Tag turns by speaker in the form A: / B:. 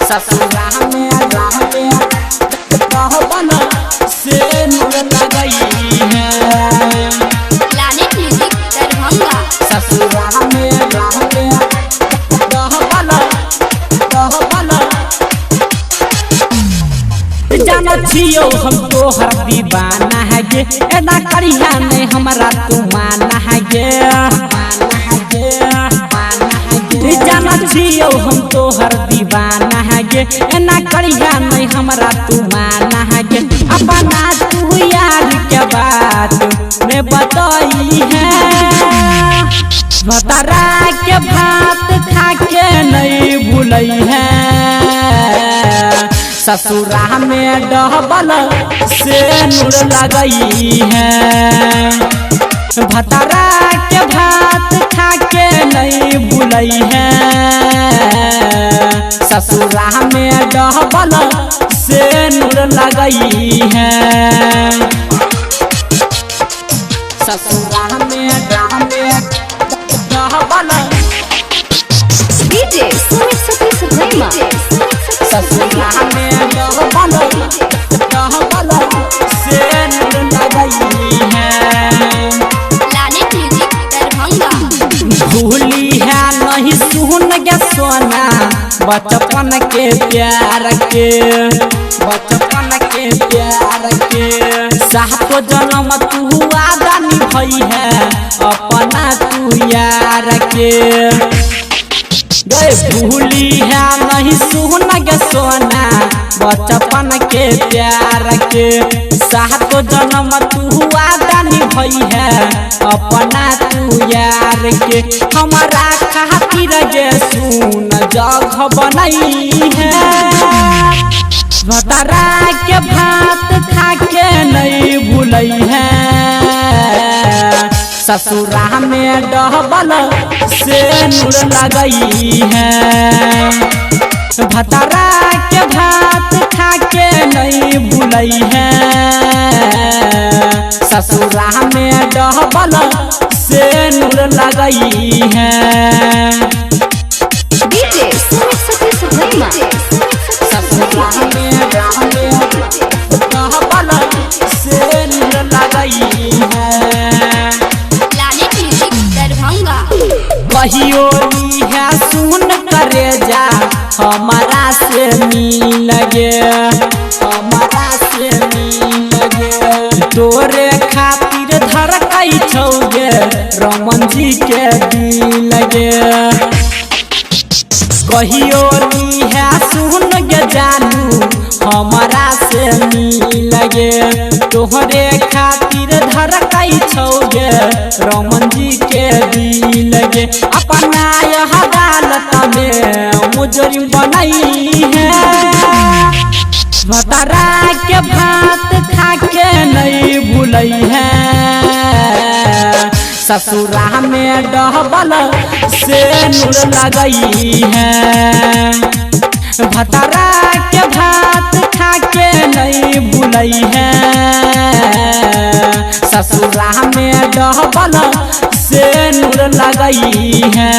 A: ससुरा में रहबन से नूर लगई है।
B: Planet music Darbhanga.
A: ससुरा में रहबन जाना छियो हम तोहर दीवाना है गे, एना करिया नहीं हमरा तू माना है गे। जाना छियो हम तोहर दीवाना है गे, एना करिया नहीं हमरा तू माना है गे। अपना तू यार के बात में बताई है, भतरा के भात खा के नहीं भूलई है। ससुरा में डहबल से नूर लगई है, भतरा के भात खा के नहीं भूलई है। ससुरा में डहबल से नूर लगई है। ससुरा में डहबल
B: डीजे सुमित सती सुरैमा।
A: ससुरा में डहबल से नूर लगई है।
B: Planet music Darbhanga.
A: भूली है नहीं सुन गे सोना बचपन के प्यार के, बचपन के प्यार के। सातो जन्म तू आदा निभई है अपना तू यार के। भूली है नहीं सुन गे सोना बचपन के प्यार के। सातो जन्म तू आदा निभई है अपना तू यार के। हमारा खातिर गे सुन जग बनई है, भतरा के भात खा के नहीं भूलई है। ससुरा में डहबल से नूर लगई है, भतरा के भात खा के नहीं भूलई है। ससुरा में डहबल से नूर लगई है।
B: डीजे सुमित सती सुरैमा।
A: ससुरा में डहबल से नूर लगई है।
B: Planet music Darbhanga.
A: कहियो है सुन करे जा हमारा से मिल गे, हमारा से मिल गे। तोरे खातिर धड़कई छौगे रमन जी के दिल गे। कहियो है सुन गे जानू हमारा से मिल गे। तोहरे खातिर धड़कई छौगे रमन जी के दिल गे। अपना यह अदालत में मुजरिम बनई है, भतरा के भात खा के नहीं भूलई है। ससुरा में डहबल से नूर लगई है, भतरा के भात खा के नहीं भूलई है। ससुरा में डहबल से नूर लगई है।